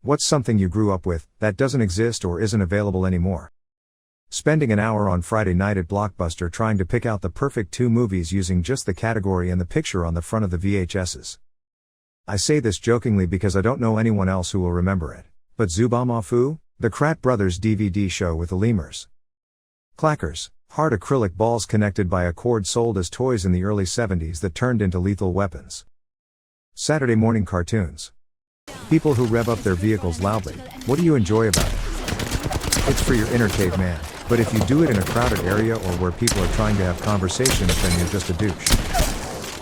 What's something you grew up with, that doesn't exist or isn't available anymore? Spending an hour on Friday night at Blockbuster trying to pick out the perfect 2 movies using just the category and the picture on the front of the VHSs. I say this jokingly because I don't know anyone else who will remember it. But Zubamafu? The Krat Brothers DVD show with the lemurs. Clackers, hard acrylic balls connected by a cord sold as toys in the early 70s that turned into lethal weapons. Saturday morning cartoons. People who rev up their vehicles loudly. What do you enjoy about it? It's for your inner caveman, but if you do it in a crowded area or where people are trying to have conversations, then you're just a douche.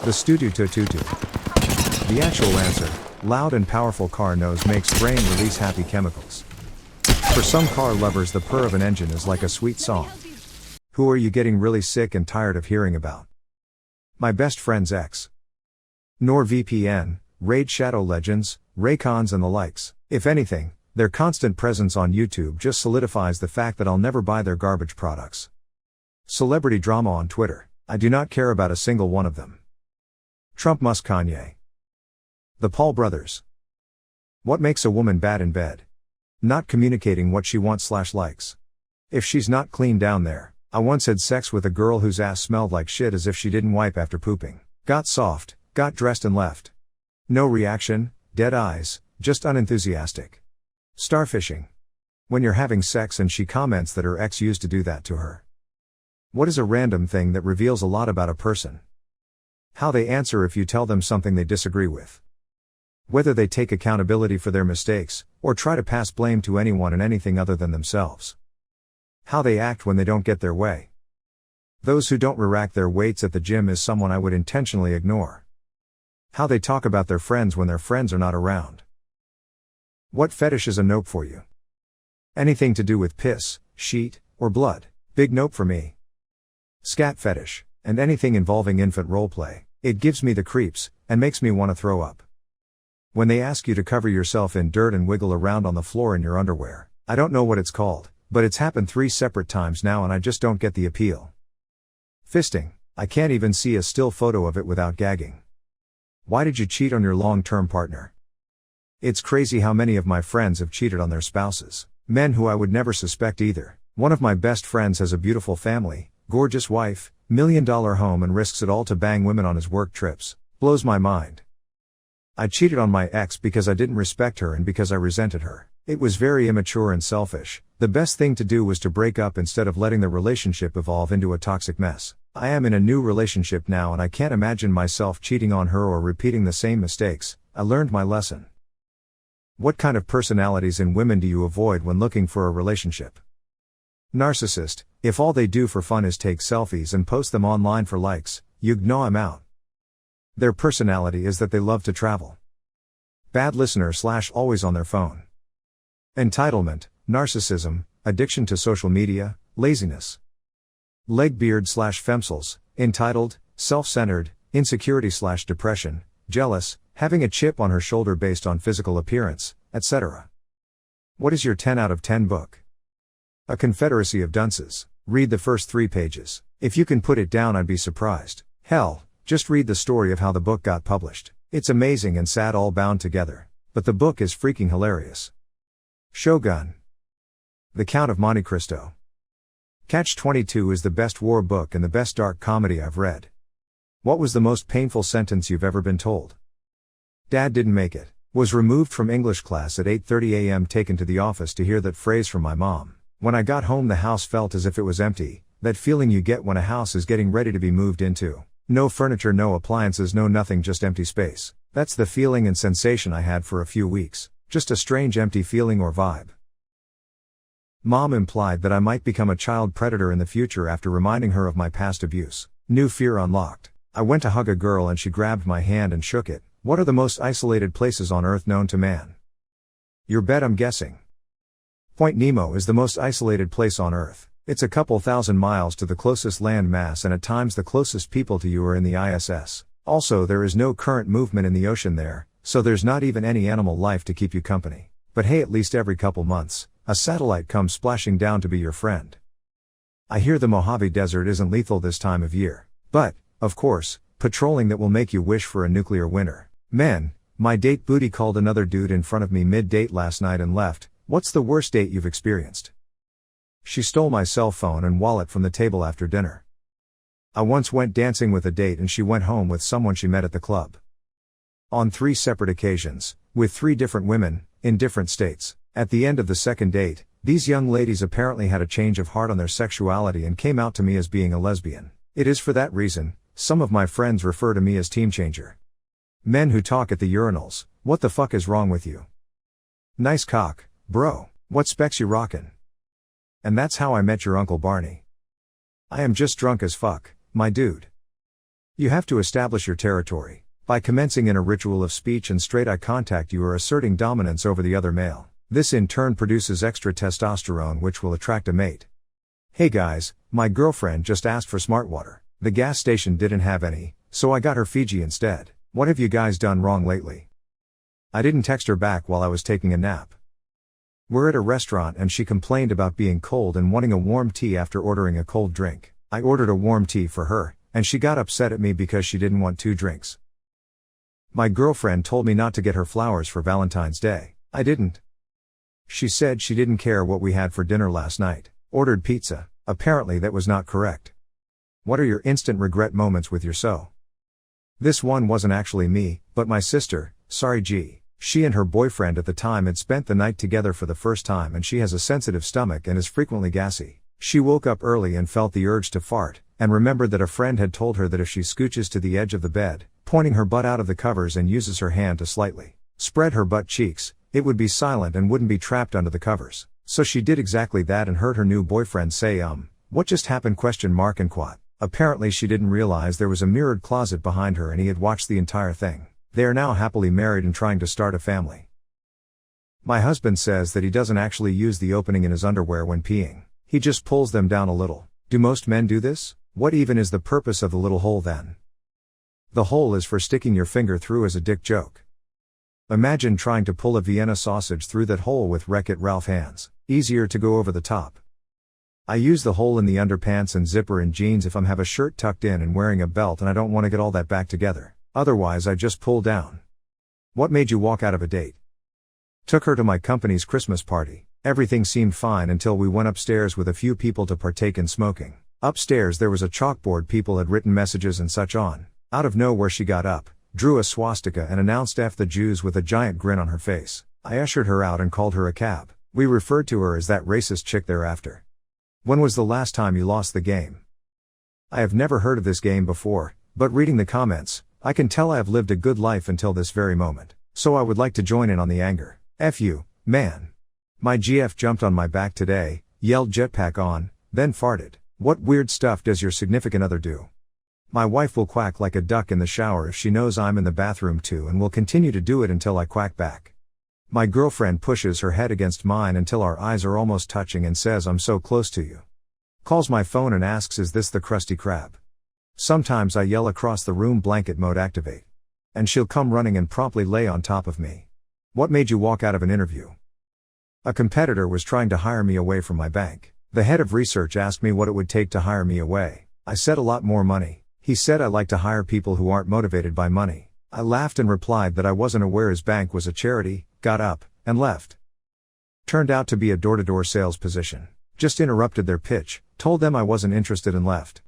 The Studio Tutu. The actual answer, loud and powerful car nose makes brain release happy chemicals. For some car lovers, the purr of an engine is like a sweet song. Who are you getting really sick and tired of hearing about? My best friend's ex. NordVPN, Raid Shadow Legends, Raycons and the likes. If anything, their constant presence on YouTube just solidifies the fact that I'll never buy their garbage products. Celebrity drama on Twitter. I do not care about a single one of them. Trump Musk Kanye. The Paul brothers. What makes a woman bad in bed? Not communicating what she wants/likes. If she's not clean down there. I once had sex with a girl whose ass smelled like shit as if she didn't wipe after pooping. Got soft, got dressed and left. No reaction, dead eyes, just unenthusiastic. Starfishing. When you're having sex and she comments that her ex used to do that to her. What is a random thing that reveals a lot about a person? How they answer if you tell them something they disagree with. Whether they take accountability for their mistakes, or try to pass blame to anyone and anything other than themselves. How they act when they don't get their way. Those who don't re-rack their weights at the gym is someone I would intentionally ignore. How they talk about their friends when their friends are not around. What fetish is a nope for you? Anything to do with piss, sheet, or blood. Big nope for me. Scat fetish, and anything involving infant roleplay. It gives me the creeps, and makes me want to throw up. When they ask you to cover yourself in dirt and wiggle around on the floor in your underwear. I don't know what it's called, but it's happened 3 separate times now and I just don't get the appeal. Fisting. I can't even see a still photo of it without gagging. Why did you cheat on your long-term partner? It's crazy how many of my friends have cheated on their spouses. Men who I would never suspect either. One of my best friends has a beautiful family, gorgeous wife, $1 million home and risks it all to bang women on his work trips. Blows my mind. I cheated on my ex because I didn't respect her and because I resented her. It was very immature and selfish. The best thing to do was to break up instead of letting the relationship evolve into a toxic mess. I am in a new relationship now and I can't imagine myself cheating on her or repeating the same mistakes. I learned my lesson. What kind of personalities in women do you avoid when looking for a relationship? Narcissist. If all they do for fun is take selfies and post them online for likes, you gnaw 'em out. Their personality is that they love to travel. Bad listener/always on their phone. Entitlement, narcissism, addiction to social media, laziness. Legbeard/femsels, entitled, self-centered, insecurity/depression, jealous, having a chip on her shoulder based on physical appearance, etc. What is your 10 out of 10 book? A Confederacy of Dunces. Read the first 3 pages. If you can put it down, I'd be surprised. Hell, just read the story of how the book got published. It's amazing and sad all bound together. But the book is freaking hilarious. Shogun. The Count of Monte Cristo. Catch-22 is the best war book and the best dark comedy I've read. What was the most painful sentence you've ever been told? Dad didn't make it. Was removed from English class at 8:30 a.m. taken to the office to hear that phrase from my mom. When I got home the house felt as if it was empty, that feeling you get when a house is getting ready to be moved into. No furniture, no appliances, no nothing, just empty space. That's the feeling and sensation I had for a few weeks. Just a strange empty feeling or vibe. Mom implied that I might become a child predator in the future after reminding her of my past abuse. New fear unlocked. I went to hug a girl and she grabbed my hand and shook it. What are the most isolated places on Earth known to man? Your bed, I'm guessing. Point Nemo is the most isolated place on Earth. It's a couple thousand miles to the closest land mass and at times the closest people to you are in the ISS. Also, there is no current movement in the ocean there, so there's not even any animal life to keep you company. But hey, at least every couple months, a satellite comes splashing down to be your friend. I hear the Mojave Desert isn't lethal this time of year. But, of course, patrolling that will make you wish for a nuclear winter. Men, my date booty called another dude in front of me mid-date last night and left. What's the worst date you've experienced? She stole my cell phone and wallet from the table after dinner. I once went dancing with a date and she went home with someone she met at the club. On 3 separate occasions, with 3 different women, in different states. At the end of the second date, these young ladies apparently had a change of heart on their sexuality and came out to me as being a lesbian. It is for that reason, some of my friends refer to me as team changer. Men who talk at the urinals, what the fuck is wrong with you? Nice cock, bro, what specs you rockin'? And that's how I met your Uncle Barney. I am just drunk as fuck, my dude. You have to establish your territory. By commencing in a ritual of speech and straight eye contact, you are asserting dominance over the other male. This in turn produces extra testosterone which will attract a mate. Hey guys, my girlfriend just asked for smart water. The gas station didn't have any, so I got her Fiji instead. What have you guys done wrong lately? I didn't text her back while I was taking a nap. We're at a restaurant and she complained about being cold and wanting a warm tea after ordering a cold drink. I ordered a warm tea for her, and she got upset at me because she didn't want 2 drinks. My girlfriend told me not to get her flowers for Valentine's Day. I didn't. She said she didn't care what we had for dinner last night. Ordered pizza. Apparently that was not correct. What are your instant regret moments with your so? This one wasn't actually me, but my sister, sorry G. She and her boyfriend at the time had spent the night together for the first time and she has a sensitive stomach and is frequently gassy. She woke up early and felt the urge to fart, and remembered that a friend had told her that if she scooches to the edge of the bed, pointing her butt out of the covers and uses her hand to slightly spread her butt cheeks, it would be silent and wouldn't be trapped under the covers. So she did exactly that and heard her new boyfriend say what just happened ? And quat. Apparently she didn't realize there was a mirrored closet behind her and he had watched the entire thing. They are now happily married and trying to start a family. My husband says that he doesn't actually use the opening in his underwear when peeing. He just pulls them down a little. Do most men do this? What even is the purpose of the little hole then? The hole is for sticking your finger through as a dick joke. Imagine trying to pull a Vienna sausage through that hole with Wreck-It Ralph hands. Easier to go over the top. I use the hole in the underpants and zipper in jeans if I have a shirt tucked in and wearing a belt and I don't want to get all that back together. Otherwise I just pull down. What made you walk out of a date? Took her to my company's Christmas party. Everything seemed fine until we went upstairs with a few people to partake in smoking. Upstairs there was a chalkboard people had written messages and such on. Out of nowhere she got up, drew a swastika and announced F the Jews with a giant grin on her face. I ushered her out and called her a cab. We referred to her as that racist chick thereafter. When was the last time you lost the game? I have never heard of this game before, but reading the comments, I can tell I have lived a good life until this very moment. So I would like to join in on the anger. F you, man. My GF jumped on my back today, yelled jetpack on, then farted. What weird stuff does your significant other do? My wife will quack like a duck in the shower if she knows I'm in the bathroom too and will continue to do it until I quack back. My girlfriend pushes her head against mine until our eyes are almost touching and says I'm so close to you. Calls my phone and asks is this the Krusty Krab? Sometimes I yell across the room blanket mode activate. And she'll come running and promptly lay on top of me. What made you walk out of an interview? A competitor was trying to hire me away from my bank. The head of research asked me what it would take to hire me away. I said a lot more money. He said I like to hire people who aren't motivated by money. I laughed and replied that I wasn't aware his bank was a charity, got up, and left. Turned out to be a door-to-door sales position. Just interrupted their pitch, told them I wasn't interested and left.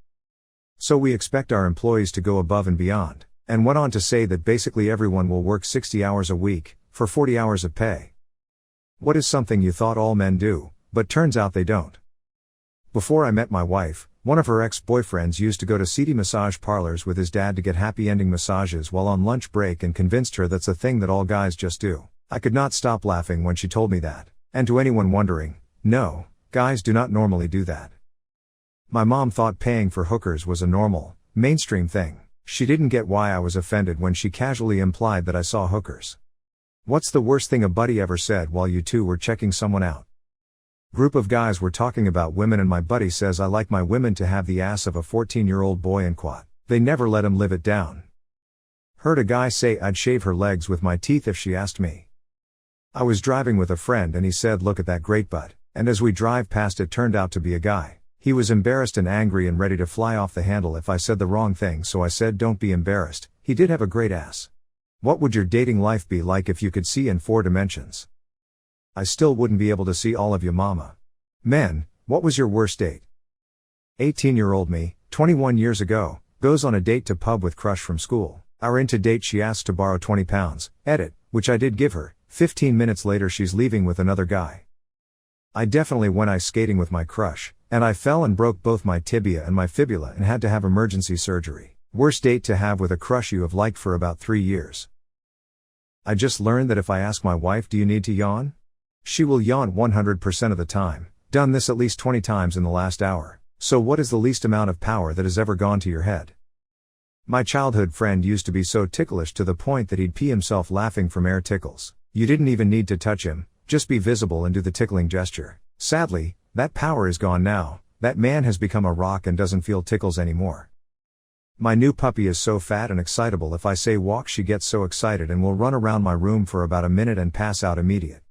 So we expect our employees to go above and beyond, and went on to say that basically everyone will work 60 hours a week, for 40 hours of pay. What is something you thought all men do, but turns out they don't? Before I met my wife, one of her ex-boyfriends used to go to seedy massage parlors with his dad to get happy ending massages while on lunch break and convinced her that's a thing that all guys just do. I could not stop laughing when she told me that. And to anyone wondering, no, guys do not normally do that. My mom thought paying for hookers was a normal, mainstream thing. She didn't get why I was offended when she casually implied that I saw hookers. What's the worst thing a buddy ever said while you two were checking someone out? Group of guys were talking about women and my buddy says I like my women to have the ass of a 14-year-old boy and quat. They never let him live it down. Heard a guy say I'd shave her legs with my teeth if she asked me. I was driving with a friend and he said look at that great butt, and as we drive past it turned out to be a guy. He was embarrassed and angry and ready to fly off the handle if I said the wrong thing so I said don't be embarrassed, he did have a great ass. What would your dating life be like if you could see in 4 dimensions? I still wouldn't be able to see all of you, mama. Men, what was your worst date? 18-year-old me, 21 years ago, goes on a date to pub with crush from school. Hour into date she asks to borrow 20 pounds, edit, which I did give her. 15 minutes later she's leaving with another guy. I definitely went ice skating with my crush, and I fell and broke both my tibia and my fibula and had to have emergency surgery. Worst date to have with a crush you have liked for about 3 years. I just learned that if I ask my wife, do you need to yawn? She will yawn 100% of the time. Done this at least 20 times in the last hour. So what is the least amount of power that has ever gone to your head? My childhood friend used to be so ticklish to the point that he'd pee himself laughing from air tickles. You didn't even need to touch him, just be visible and do the tickling gesture. Sadly, that power is gone now. That man has become a rock and doesn't feel tickles anymore. My new puppy is so fat and excitable, if I say walk she gets so excited and will run around my room for about a minute and pass out immediate.